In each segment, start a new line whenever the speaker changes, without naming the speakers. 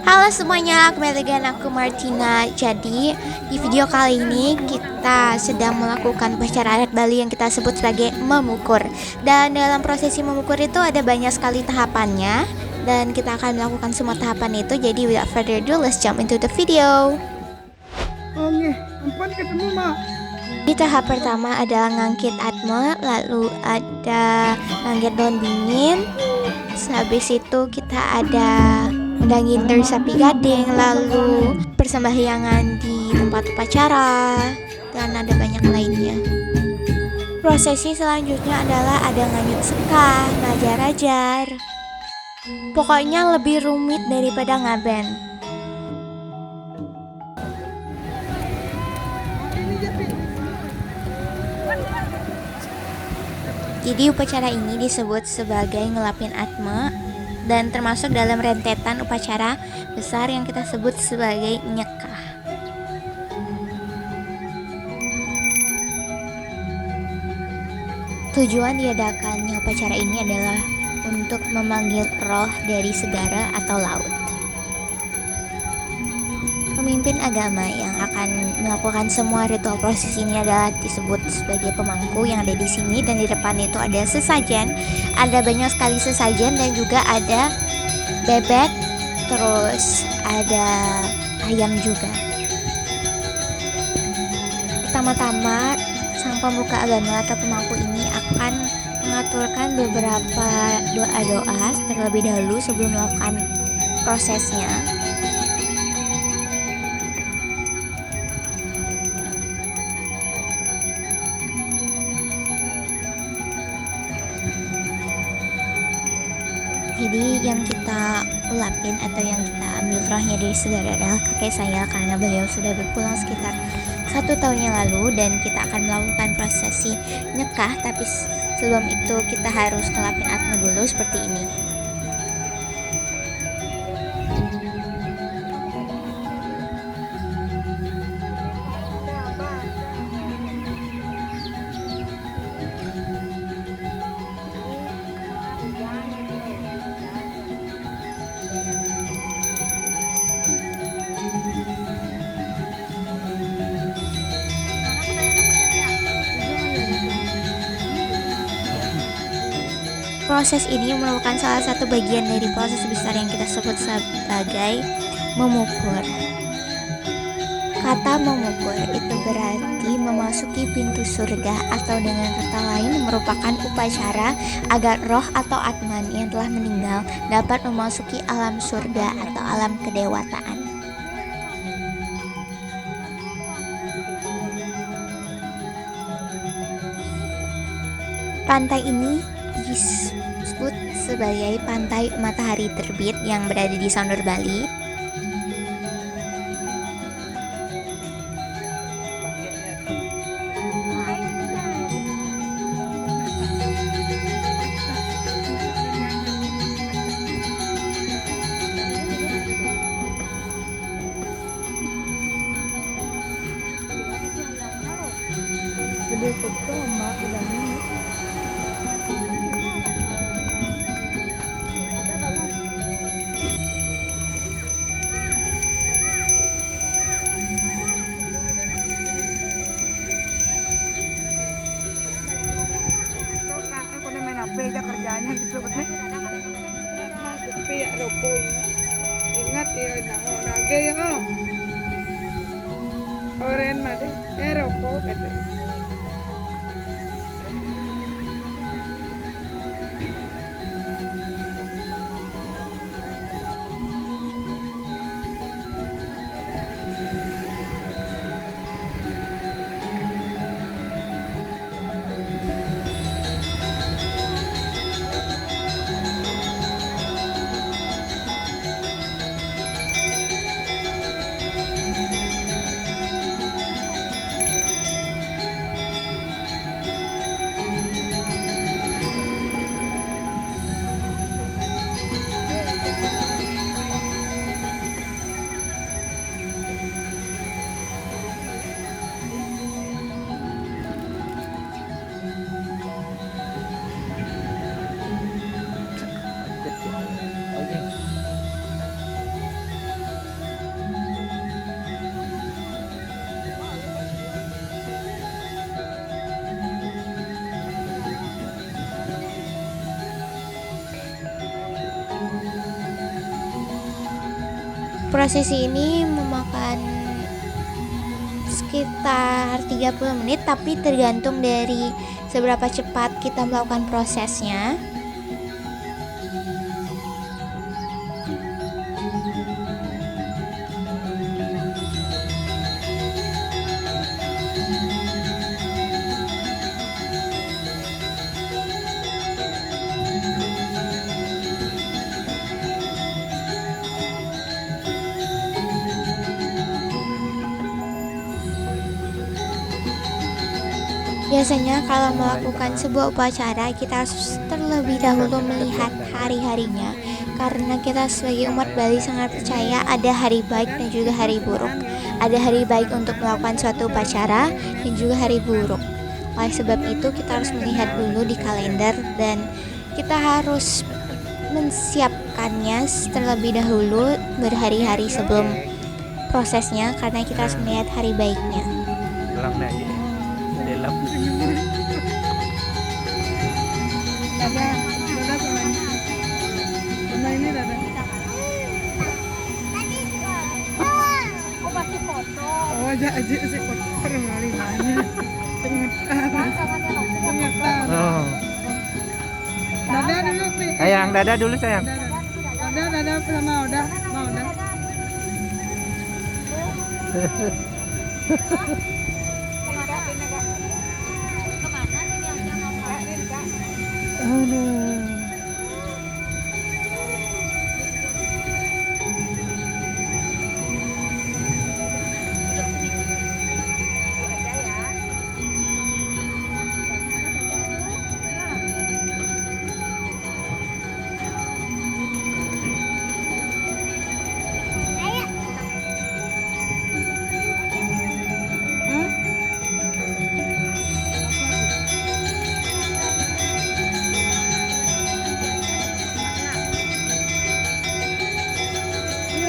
Halo semuanya, kembali dengan aku Martina. Jadi di video kali ini kita sedang melakukan upacara adat Bali yang kita sebut sebagai memukur. Dan dalam prosesi memukur itu ada banyak sekali tahapannya, dan kita akan melakukan semua tahapan itu. Jadi without further ado, let's jump into the video.
Oke, ampun ketemu mak.
Di tahap pertama adalah ngangkit atma, lalu ada ngangkit daun dingin. Habis itu kita ada mendanginder sapi gading, lalu persembahyangan di tempat upacara, dan ada banyak lainnya. Prosesi selanjutnya adalah ada nganyut sekah, ngajar-ajar. Pokoknya lebih rumit daripada ngaben. Jadi upacara ini disebut sebagai ngelapin atma dan termasuk dalam rentetan upacara besar yang kita sebut sebagai nyekah. Tujuan diadakannya upacara ini adalah untuk memanggil roh dari segara atau laut. Pemimpin agama yang akan melakukan semua ritual proses ini adalah disebut sebagai pemangku yang ada di sini, dan di depan itu ada sesajen. Ada banyak sekali sesajen dan juga ada bebek, terus ada ayam juga. Pertama-tama sang pemuka agama atau pemangku ini akan mengaturkan beberapa doa-doa terlebih dahulu sebelum melakukan prosesnya. Jadi yang kita ulapin atau yang kita ambil rohnya dari segara adalah kakek saya, karena beliau sudah berpulang sekitar 1 tahun yang lalu, dan kita akan melakukan prosesi nyekah. Tapi sebelum itu kita harus ngelapin atma dulu seperti ini. Proses ini merupakan salah satu bagian dari proses besar yang kita sebut sebagai memukur. Kata memukur itu berarti memasuki pintu surga, atau dengan kata lain merupakan upacara agar roh atau atman yang telah meninggal dapat memasuki alam surga atau alam kedewataan. Pantai ini disebut sebagai Pantai Matahari Terbit yang berada di Sanur, Bali.
Gede betul mak bilangnya. Aku udah main HP aja kerjaannya gitu kan. Tapi ya rokok ini. Ingat ya, nah nage ya oh. Oren mah deh, rokok katanya.
Prosesi ini memakan sekitar 30 menit, tapi tergantung dari seberapa cepat kita melakukan prosesnya. Biasanya kalau melakukan sebuah upacara, kita harus terlebih dahulu melihat hari-harinya, karena kita sebagai umat Bali sangat percaya ada hari baik dan juga hari buruk. Ada hari baik untuk melakukan suatu upacara dan juga hari buruk. Oleh sebab itu kita harus melihat dulu di kalender dan kita harus menyiapkannya terlebih dahulu berhari-hari sebelum prosesnya, karena kita harus melihat hari baiknya.
Dada sama ini dada. Oh, aja si kotor kali banyak. Pengetan.
Oh.
Dada dulu, Pi.
Sayang, dada dulu sayang.
Dada sama udah, mau udah.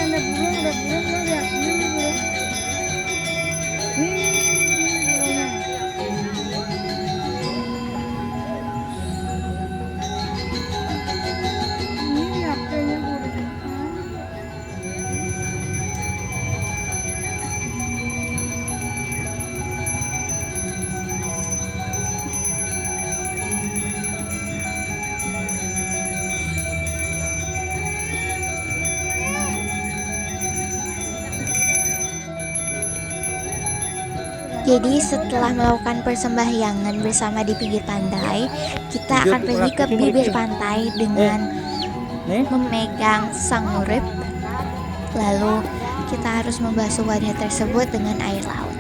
Ada burung lo lihat ini burung. Nih burungnya. Ini HP-nya burung.
Jadi setelah melakukan persembahyangan bersama di pinggir pantai, kita akan pergi ke bibir pantai dengan memegang sang urip. Lalu kita harus membasuh wadah tersebut dengan air laut.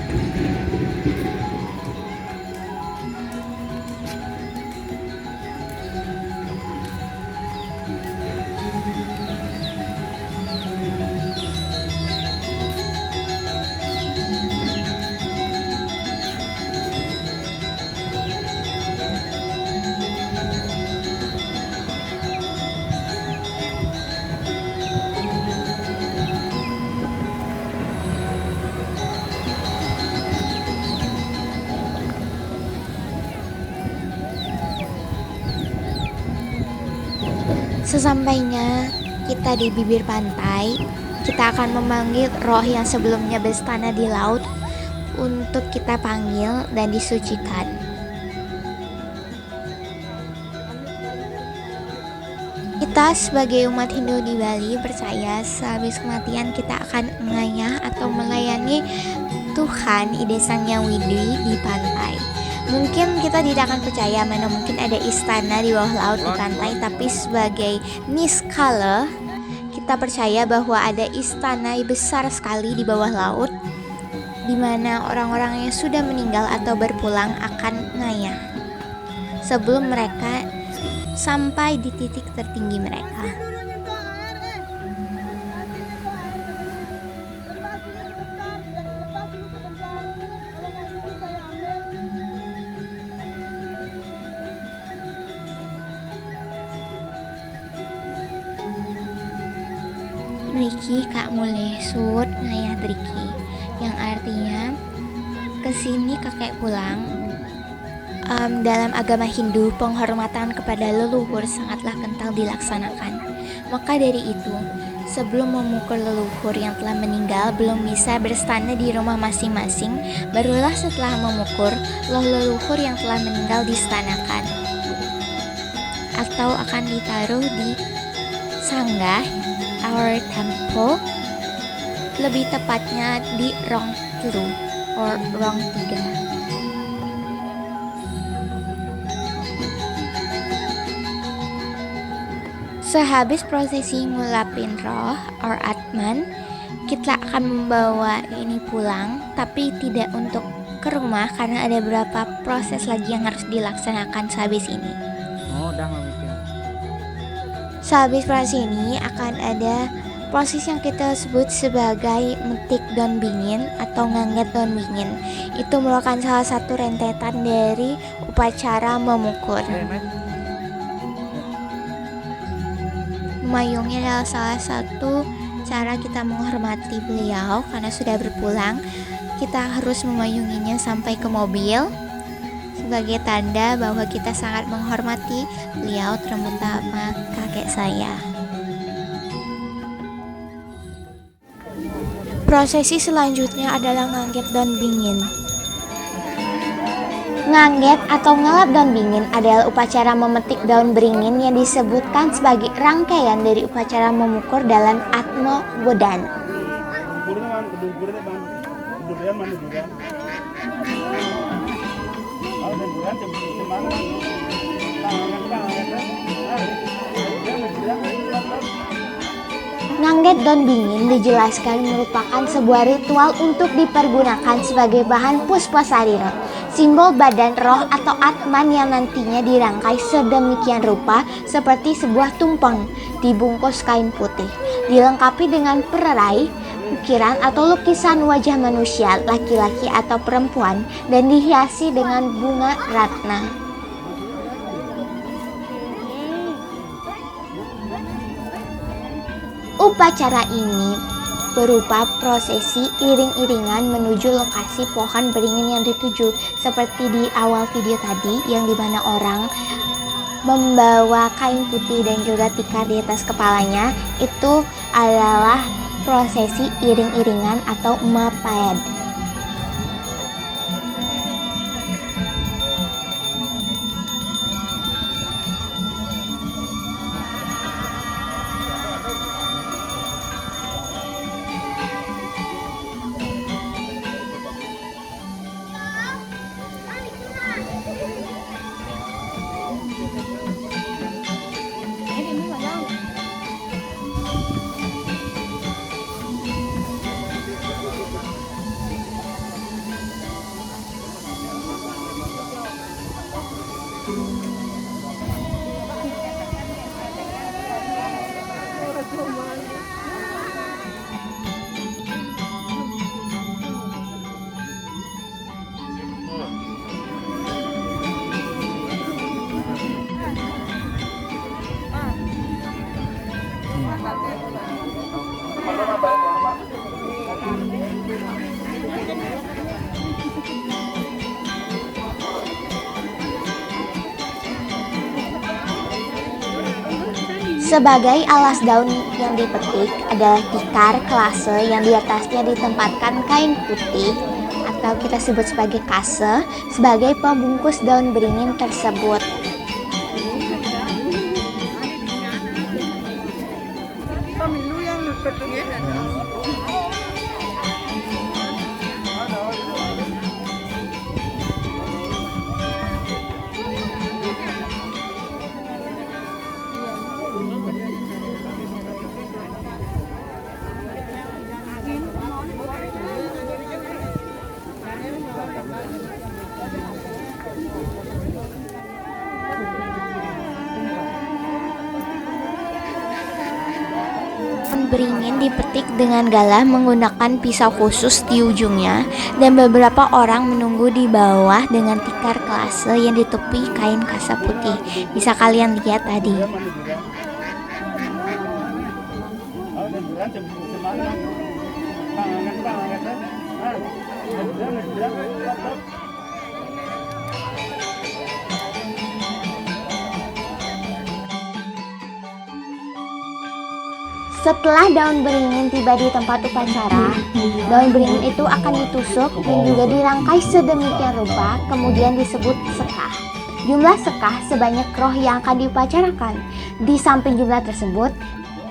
Sesampainya kita di bibir pantai, kita akan memanggil roh yang sebelumnya berstana di laut untuk kita panggil dan disucikan. Kita sebagai umat Hindu di Bali percaya sehabis kematian kita akan mengayah atau melayani Tuhan Ide Sang Hyang Widi di pantai. Mungkin kita tidak akan percaya mana mungkin ada istana di bawah laut di pantai, tapi sebagai niskala kita percaya bahwa ada istana besar sekali di bawah laut, di mana orang-orang yang sudah meninggal atau berpulang akan ngayah sebelum mereka sampai di titik tertinggi mereka. Mriki Kak Mulih Sud ngayah Triki, yang artinya kesini kakek pulang. Dalam agama Hindu, penghormatan kepada leluhur sangatlah kental dilaksanakan. Maka dari itu, Sebelum memukul leluhur yang telah meninggal belum bisa berstana di rumah masing-masing, barulah setelah memukul leluhur yang telah meninggal distanakan atau akan ditaruh di sanggah our temple, lebih tepatnya di rong telu or rong 3. Sehabis prosesi ngulapin roh or atman, kita akan membawa ini pulang, tapi tidak untuk ke rumah karena ada beberapa proses lagi yang harus dilaksanakan sehabis ini.
Oh, udah ngomongin.
Sehabis proses ini akan ada proses yang kita sebut sebagai metik daun bingin atau nganget daun bingin. Itu merupakan salah satu rentetan dari upacara memukur. Memayungi adalah salah satu cara kita menghormati beliau karena sudah berpulang. Kita harus memayunginya sampai ke mobil sebagai tanda bahwa kita sangat menghormati beliau, terutama kakek saya. Prosesi selanjutnya adalah ngangget daun bingin. Ngangget atau ngelap daun bingin adalah upacara memetik daun beringin yang disebutkan sebagai rangkaian dari upacara memukur dalam Atmo Bodan. Ngangget daun bingin dijelaskan merupakan sebuah ritual untuk dipergunakan sebagai bahan puspasarira, simbol badan roh atau atman yang nantinya dirangkai sedemikian rupa seperti sebuah tumpeng dibungkus kain putih, dilengkapi dengan pererai, ukiran atau lukisan wajah manusia, laki-laki atau perempuan, dan dihiasi dengan bunga ratna. Upacara ini berupa prosesi iring-iringan menuju lokasi pohon beringin yang dituju, seperti di awal video tadi yang dimana orang membawa kain putih dan juga tikar di atas kepalanya. Itu adalah prosesi iring-iringan atau mapayad. Sebagai alas daun yang dipetik adalah tikar klase yang di atasnya ditempatkan kain putih atau kita sebut sebagai kase sebagai pembungkus daun beringin tersebut. Beringin dipetik dengan galah menggunakan pisau khusus di ujungnya, dan beberapa orang menunggu di bawah dengan tikar klase yang ditutupi kain kasa putih. Bisa kalian lihat tadi. Setelah daun beringin tiba di tempat upacara, daun beringin itu akan ditusuk dan juga dirangkai sedemikian rupa, kemudian disebut sekah. Jumlah sekah sebanyak roh yang akan diupacarakan. Di samping jumlah tersebut,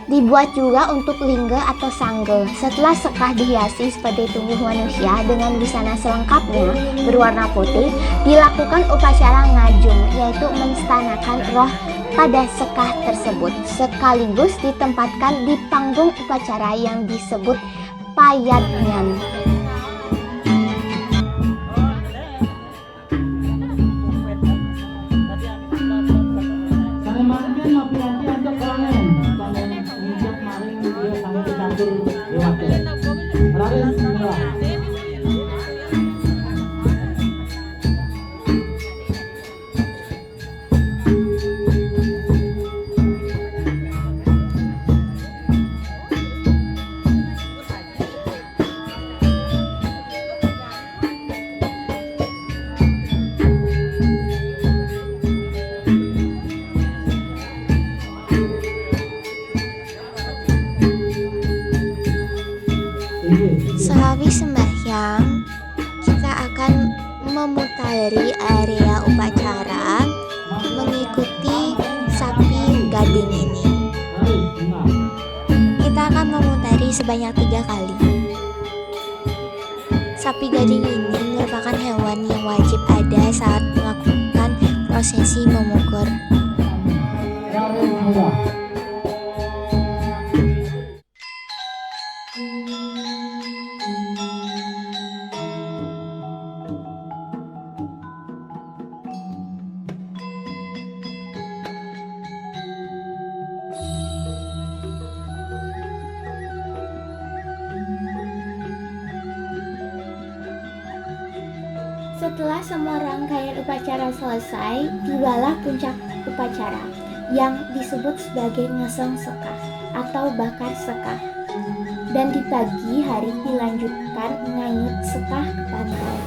dibuat juga untuk lingga atau sangga. Setelah sekah dihiasi seperti tubuh manusia dengan busana selengkapnya berwarna putih, dilakukan upacara ngajung, yaitu menstanakan roh pada sekah tersebut, sekaligus ditempatkan di panggung upacara yang disebut payadnyan. Sehabis sembahyang, kita akan memutari area upacara mengikuti sapi gading ini. Kita akan memutari sebanyak 3 kali. Sapi gading ini merupakan hewan yang wajib ada saat melakukan prosesi memukur. Setelah semua rangkaian upacara selesai, tibalah puncak upacara yang disebut sebagai ngeseng sekah atau bakar sekah. Dan di pagi hari dilanjutkan nganyut sekah ke pantai.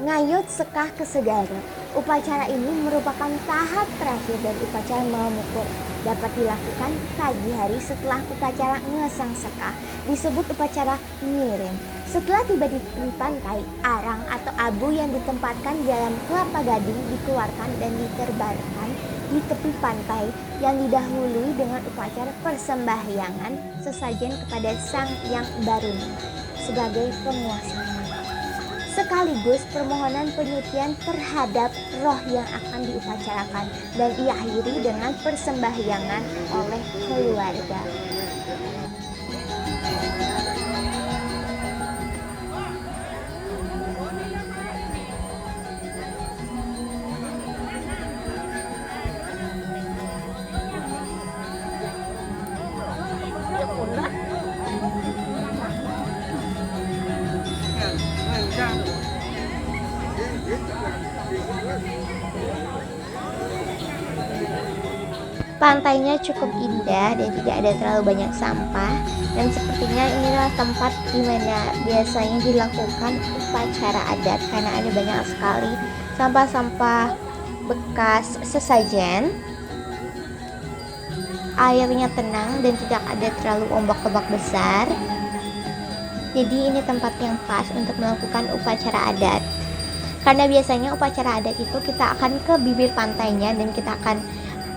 Ngayut sekah ke segara. Upacara ini merupakan tahap terakhir dari upacara memukur. Dapat dilakukan pagi hari setelah upacara ngesang sekah, disebut upacara ngirim. Setelah tiba di tepi pantai, arang atau abu yang ditempatkan di dalam kelapa gading dikeluarkan dan diterbarkan di tepi pantai yang didahului dengan upacara persembahyangan sesajen kepada Sang Yang Baruni sebagai penguasa, sekaligus permohonan penyucian terhadap roh yang akan diupacarakan dan diakhiri dengan persembahyangan oleh keluarga. Pantainya cukup indah dan tidak ada terlalu banyak sampah, dan sepertinya inilah tempat di mana biasanya dilakukan upacara adat karena ada banyak sekali sampah-sampah bekas sesajen. Airnya tenang dan tidak ada terlalu ombak-ombak besar. Jadi ini tempat yang pas untuk melakukan upacara adat. Karena biasanya upacara adat itu kita akan ke bibir pantainya dan kita akan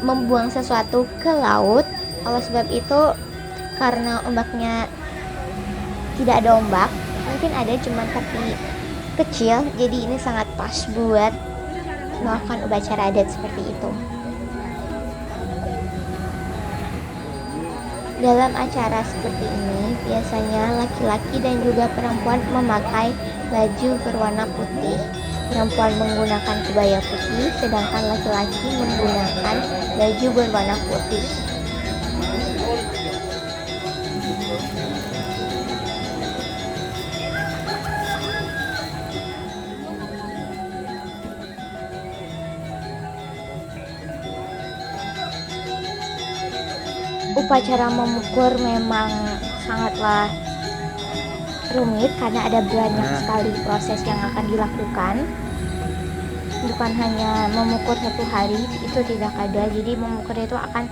membuang sesuatu ke laut. Oleh sebab itu, karena ombaknya tidak ada ombak, mungkin ada cuman tapi kecil, jadi ini sangat pas buat melakukan upacara adat seperti itu. Dalam acara seperti ini, biasanya laki-laki dan juga perempuan memakai baju berwarna putih. Perempuan menggunakan kebaya putih, sedangkan laki-laki menggunakan baju berwarna putih. Upacara memukur memang sangatlah rumit karena ada banyak sekali proses yang akan dilakukan. bukan hanya mengukur satu hari, itu tidak ada. Jadi mengukur itu akan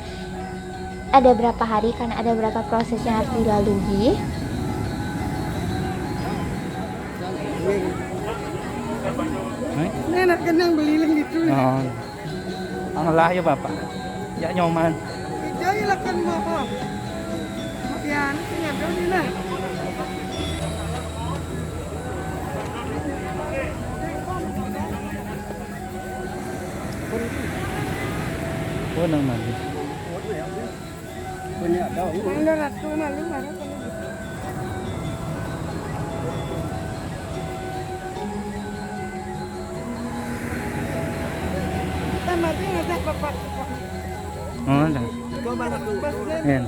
ada berapa hari karena ada berapa proses yang harus dilalui.
Ini anak kenang beliling gitu.
Oh. Ang layo Bapak. Ya nyoman.
Jadi lakukan apa? Yan, tinggal dulu lah.
Oh naman.
Ang larat ko malu mana ko. Tama din ada papat.
Oh, dah. Yan.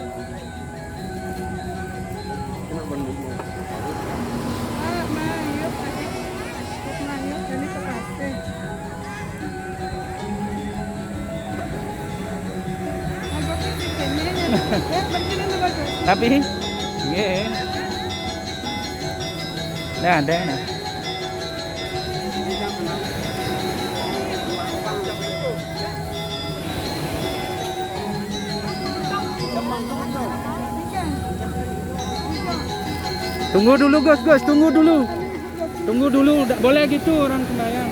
Tapi, sige. Dah, ada na. Tunggu dulu, Gus, tunggu dulu. Tunggu dulu, tak boleh gitu orang sembahyang.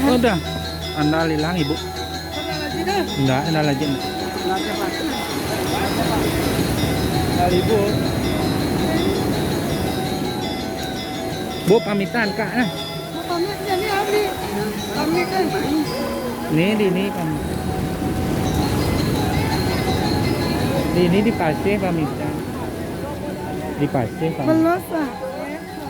Oh, dah. Anda hilang Ibu. Enggak, anda lagi. Anda libur. Bu pamitan Kak nah.
Pamitnya ni abdi. Pamit kan.
Ini pamit. Ini di pasir pamitan. Di pasir pamit.
Belos lah.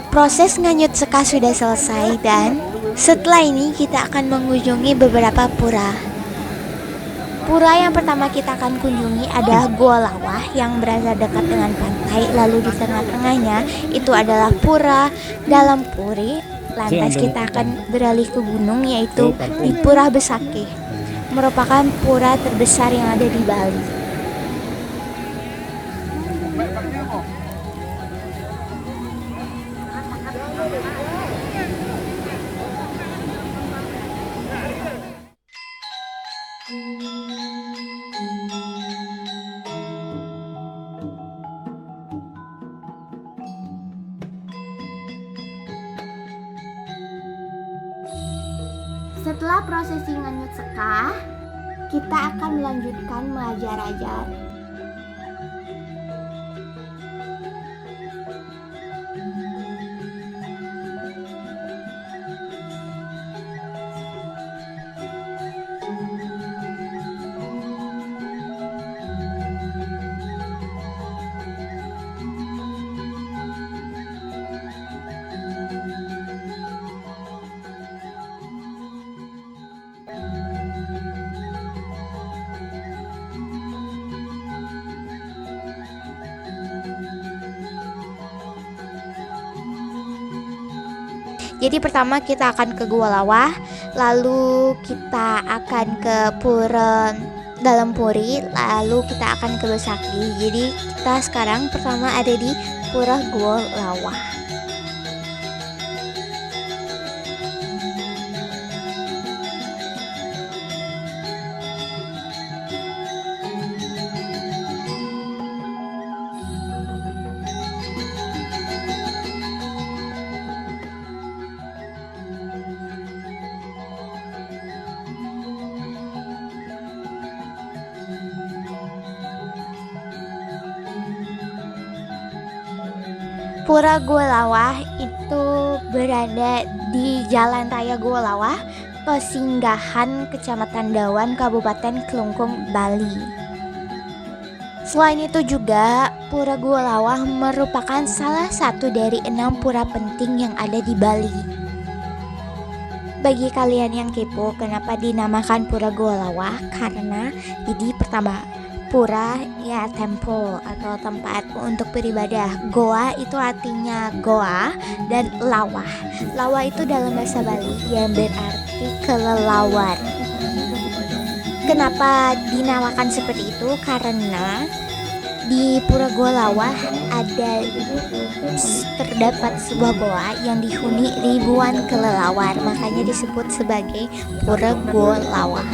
Proses nganyut seka sudah selesai dan setelah ini kita akan mengunjungi beberapa pura. Pura yang pertama kita akan kunjungi adalah Gua Lawah yang berada dekat dengan pantai. Lalu di tengah-tengahnya itu adalah pura dalam puri. Lantas kita akan beralih ke gunung yaitu di Pura Besakih. Merupakan pura terbesar yang ada di Bali. Setelah prosesi nganyut sekah, kita akan melanjutkan mengajar-ajar. Jadi pertama kita akan ke Gua Lawah, lalu kita akan ke Pura Dalam Puri, lalu kita akan ke Besakih. Jadi kita sekarang pertama ada di Pura Gua Lawah. Pura Gua Lawah itu berada di Jalan Raya Gua Lawah, Pesinggahan Kecamatan Dawan, Kabupaten Kelungkung, Bali. Selain itu juga, Pura Gua Lawah merupakan salah satu dari 6 pura penting yang ada di Bali. Bagi kalian yang kepo kenapa dinamakan Pura Gua Lawah, karena jadi pertama, pura ya temple atau tempat untuk beribadah. Goa itu artinya goa dan lawah. Lawah itu dalam bahasa Bali yang berarti kelelawar. Kenapa dinamakan seperti itu? Karena di Pura Gua Lawah terdapat sebuah goa yang dihuni ribuan kelelawar, makanya disebut sebagai Pura Gua Lawah.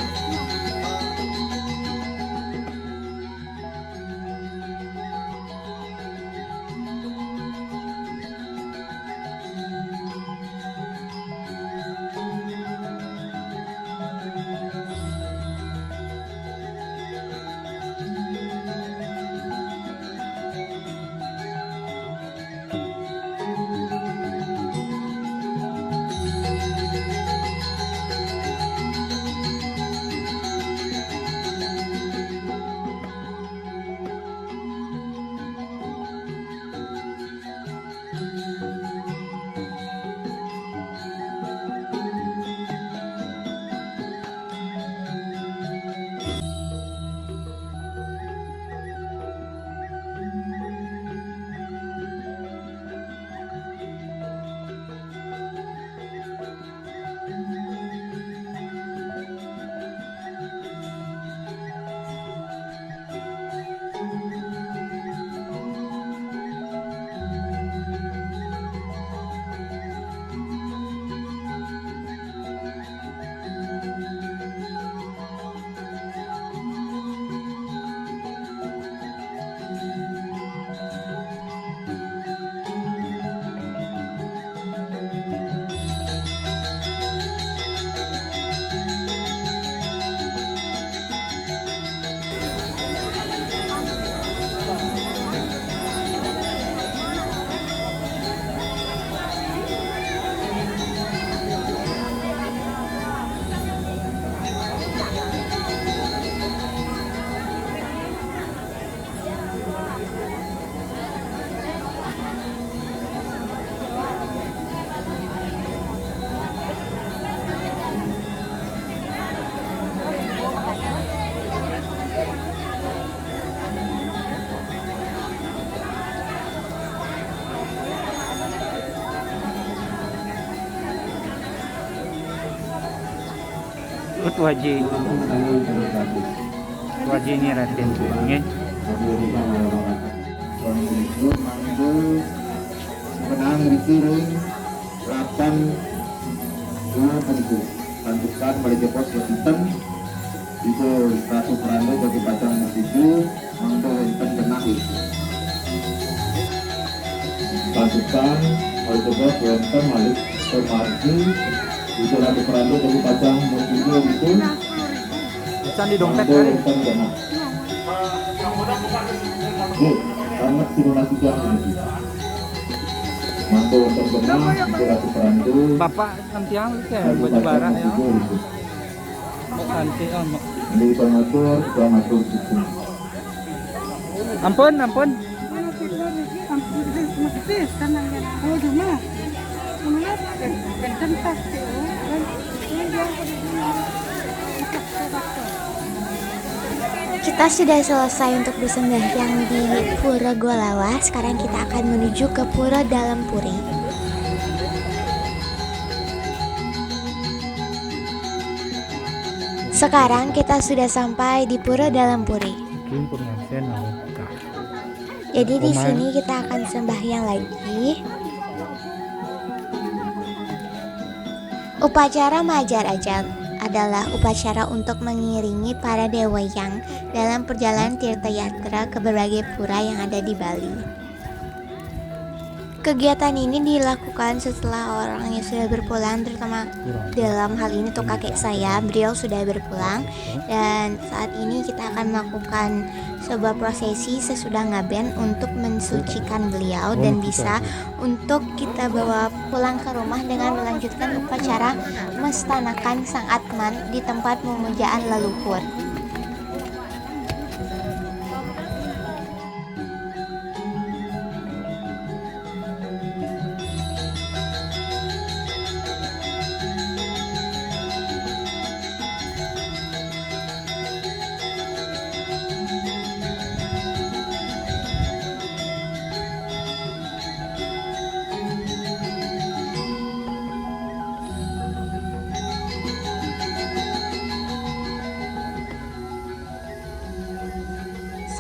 Wajib ini Raden nggih.
Menang diturun 8 dua penduduk lanjutan balik pos Banten itu Ratu Perando bagi Bacang Masidu Mangko Wenten Kenahi lanjutan balik pos Wenten Malik Kemargi Itu Ratu Perando jadi pajang mobil itu.
Bisa di dompet
Mando
kali.
utang dana. Sangat simulasi yang ini. Mando utang dana itu Ratu Perando.
Bapak nanti yang kayak baju bara ya. Mau nanti mau.
Ini pengatur itu.
Ampun, ampun.
Kita sudah selesai untuk bersembahyang di Pura Golawa. Sekarang kita akan menuju ke Pura Dalam Puri. Sekarang kita sudah sampai di Pura Dalam Puri. Jadi di sini kita akan sembahyang lagi. Upacara Majar Ajar adalah upacara untuk mengiringi para dewa yang dalam perjalanan tirta yatra ke berbagai pura yang ada di Bali. Kegiatan ini dilakukan setelah orang yang sudah berpulang, terutama dalam hal ini untuk kakek saya, beliau sudah berpulang, dan saat ini kita akan melakukan sebuah prosesi sesudah ngaben untuk mensucikan beliau dan bisa untuk kita bawa pulang ke rumah dengan melanjutkan upacara mestanakan Sang Atman di tempat pemujaan leluhur.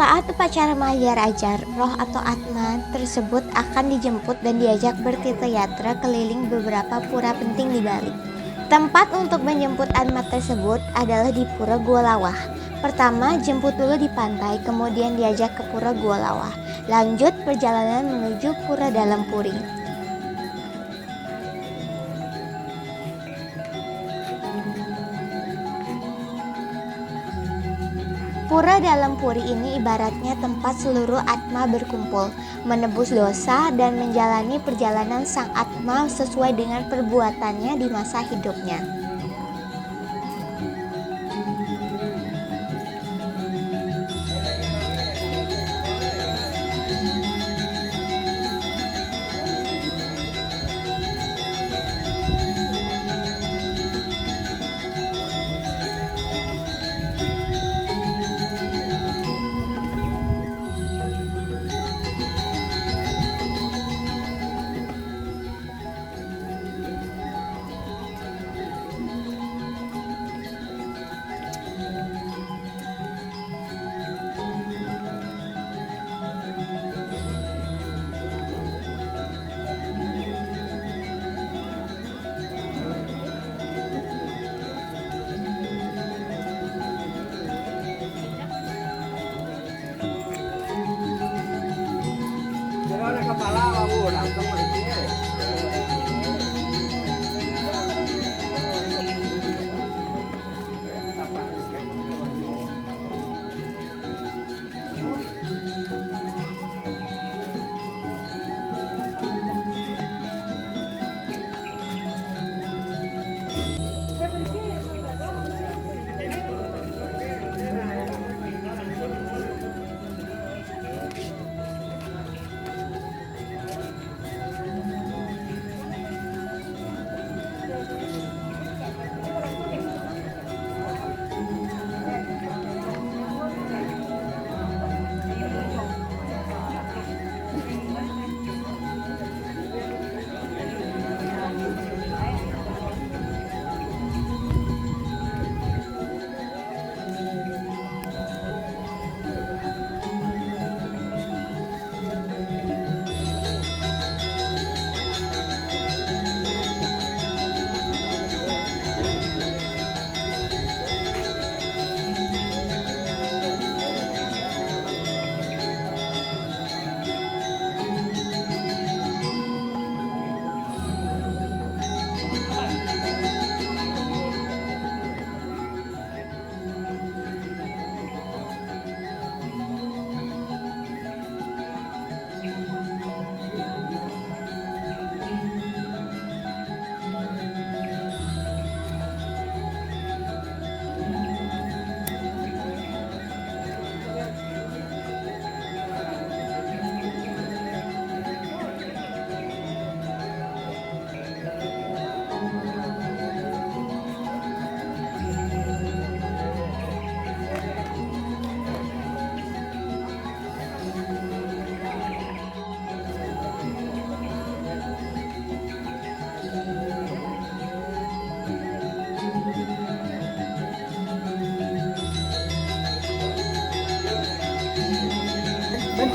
Saat upacara Majar Ajar, roh atau Atma tersebut akan dijemput dan diajak bertirta yatra keliling beberapa pura penting di Bali. Tempat untuk menjemput Atma tersebut adalah di Pura Golawah. Pertama, jemput dulu di pantai, kemudian diajak ke Pura Golawah. Lanjut perjalanan menuju Pura Dalam Puri. Pura Dalam Puri ini ibaratnya tempat seluruh Atma berkumpul, menebus dosa dan menjalani perjalanan Sang Atma sesuai dengan perbuatannya di masa hidupnya.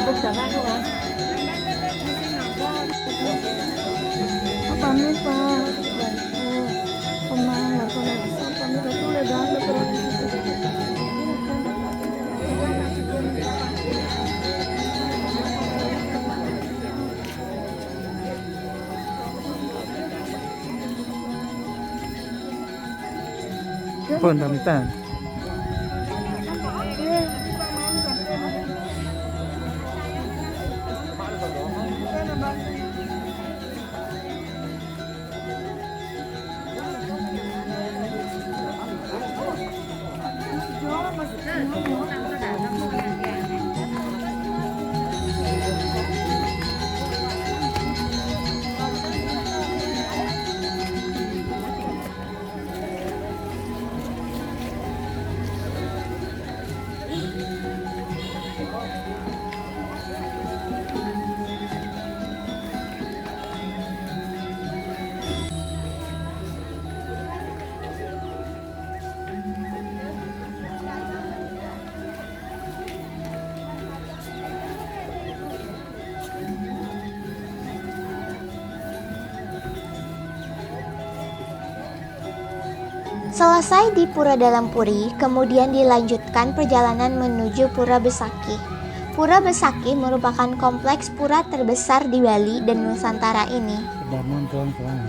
Apa nih Pak? Pemang, apa nih? Apa nih? Itu udah terus.
Pun tentang.
Selesai di Pura Dalam Puri, kemudian dilanjutkan perjalanan menuju Pura Besakih. Pura Besakih merupakan kompleks pura terbesar di Bali dan Nusantara ini.
Bangun pelan-pelan.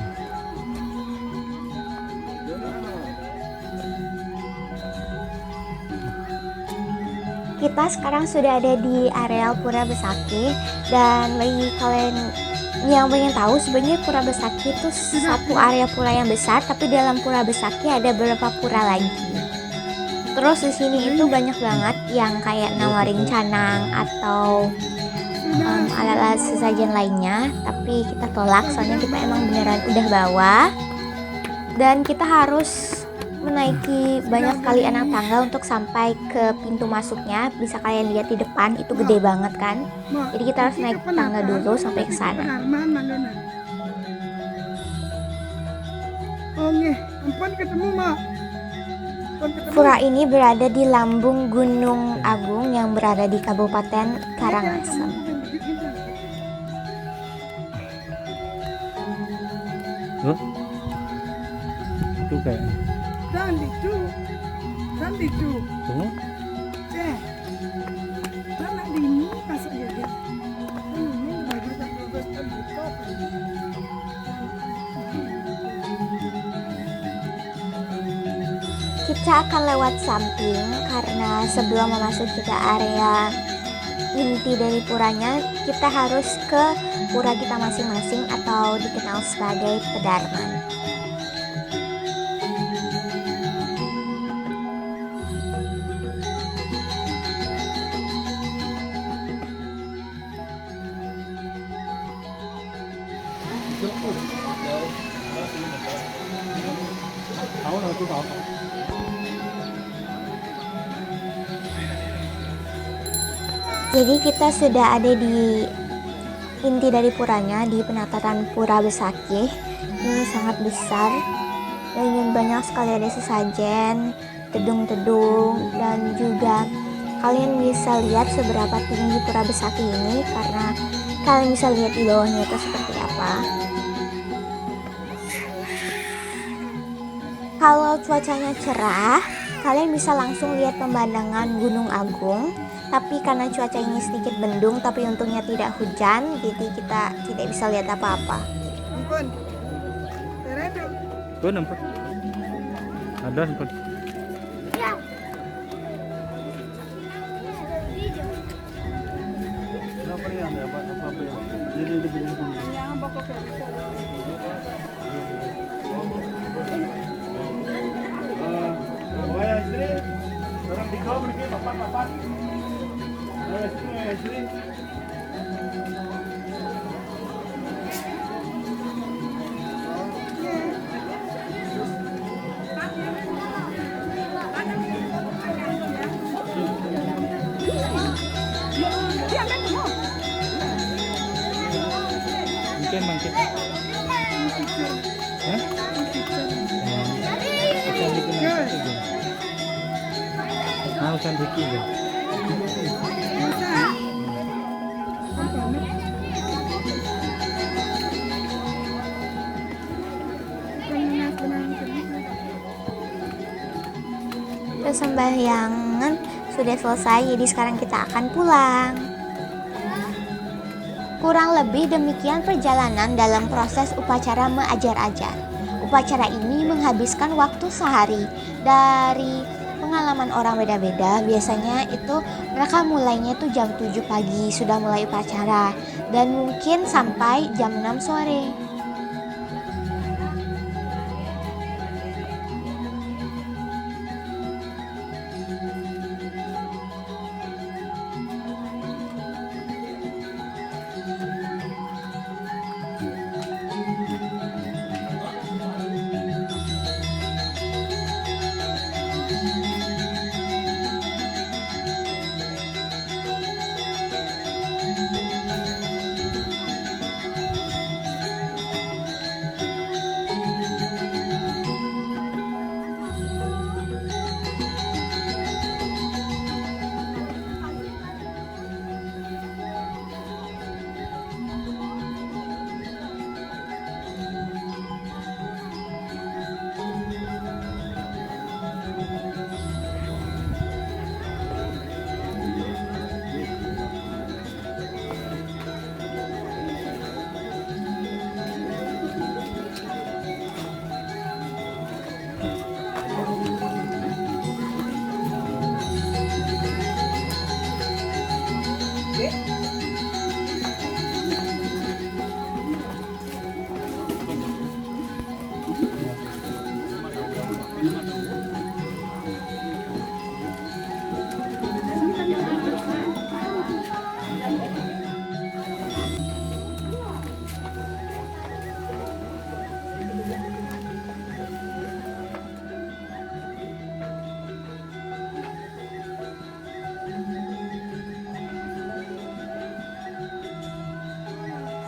Kita sekarang sudah ada di areal Pura Besakih, dan bagi kalian yang pengen tahu, sebenarnya Pura Besakih itu satu area pura yang besar, tapi dalam Pura Besakih ada beberapa pura lagi. Terus di sini itu banyak banget yang kayak nawarin canang atau alat-alat sesajen lainnya, tapi kita tolak soalnya kita emang beneran udah bawa, dan kita harus menaiki banyak sekali anak tangga untuk sampai ke pintu masuknya. Bisa kalian lihat di depan, itu gede banget kan. Jadi kita harus naik tangga dulu sampai ke sana.
Oh nggih, ampun ketemu Mak.
Pura ini berada di lambung Gunung Agung yang berada di Kabupaten Karangasem.
Tuh. Itu kayaknya.
Dan itu.
Tuh.
Cek. Anak dini masuk ya dia. Ini bagi tak lulus terbuka.
Kita akan lewat samping karena sebelum memasuki ke area inti dari puranya, kita harus ke pura kita masing-masing atau dikenal sebagai Pedarman. Jadi kita sudah ada di inti dari puranya, di penataran Pura Besakih. Ini sangat besar dan banyak sekali ada sesajen, gedung-gedung, dan juga kalian bisa lihat seberapa tinggi Pura Besakih ini karena kalian bisa lihat di bawahnya itu seperti apa. Kalau cuacanya cerah, kalian bisa langsung lihat pemandangan Gunung Agung. Tapi karena cuaca ini sedikit mendung, tapi untungnya tidak hujan, jadi kita tidak bisa lihat apa-apa.
Ampun. Teredo.
Tuh nampak. Ada nampak. Kenapa nih ada apa-apa? Jadi itu begini.
Yang pokok
Wah, istri, orang tiga pergi papan. Istri.
Mungkin mangkit. Hah? Usan Ricky kan?
persembahyangan sudah selesai, jadi sekarang kita akan pulang. Kurang lebih demikian perjalanan dalam proses upacara mengajar-ajar. Upacara ini menghabiskan waktu sehari. Dari pengalaman orang beda-beda, biasanya itu mereka mulainya itu jam 7 pagi sudah mulai upacara dan mungkin sampai jam 6 sore.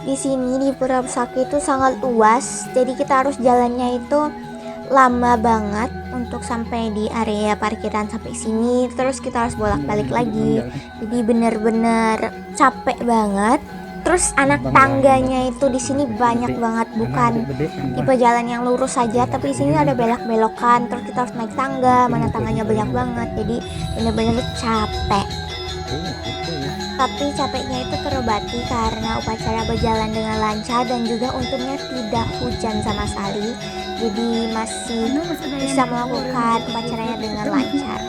Di sini di Pura Besaki itu sangat luas, jadi kita harus jalannya itu lama banget untuk sampai di area parkiran sampai sini. Terus kita harus bolak-balik lagi, jadi bener-bener capek banget. Terus anak tangganya itu di sini banyak banget, bukan tipe jalan yang lurus saja, tapi di sini ada belok-belokan. Terus kita harus naik tangga, mana tangganya banyak banget, jadi bener-bener capek. Tapi capeknya itu terobati karena upacara berjalan dengan lancar dan juga untungnya tidak hujan sama sekali. Jadi masih bisa melakukan upacaranya dengan lancar.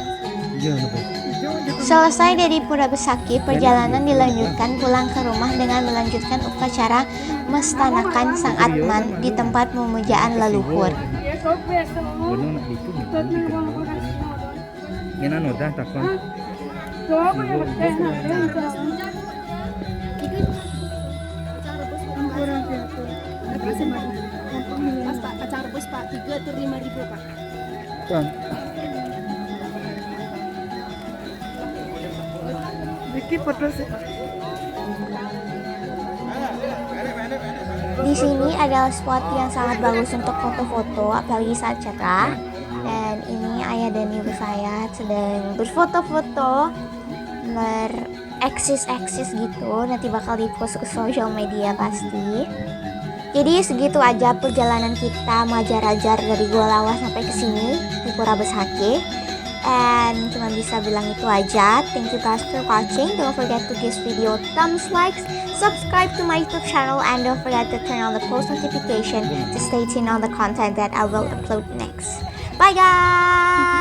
Selesai dari Pura Besaki, perjalanan dilanjutkan pulang ke rumah dengan melanjutkan upacara mestanakan Sang Atman di tempat pemujaan leluhur.
Kacang rebus Pak, 3 atau 5.000 Pak.
Vicky foto sih.
Di sini adalah spot yang sangat bagus untuk foto-foto, apalagi saat cerah. Dan ini ayah dan ibu saya sedang berfoto-foto, bereksis-eksis gitu. Nanti bakal dipost ke sosial media pasti. Jadi segitu aja perjalanan kita mengajar-ajar dari Gua Lawas sampai ke sini di Pura Besaki. And cuma bisa bilang itu aja. Thank you guys for watching. Don't forget to give video thumbs likes, subscribe to my YouTube channel, and don't forget to turn on the post notification to stay tuned on the content that I will upload next. Bye guys!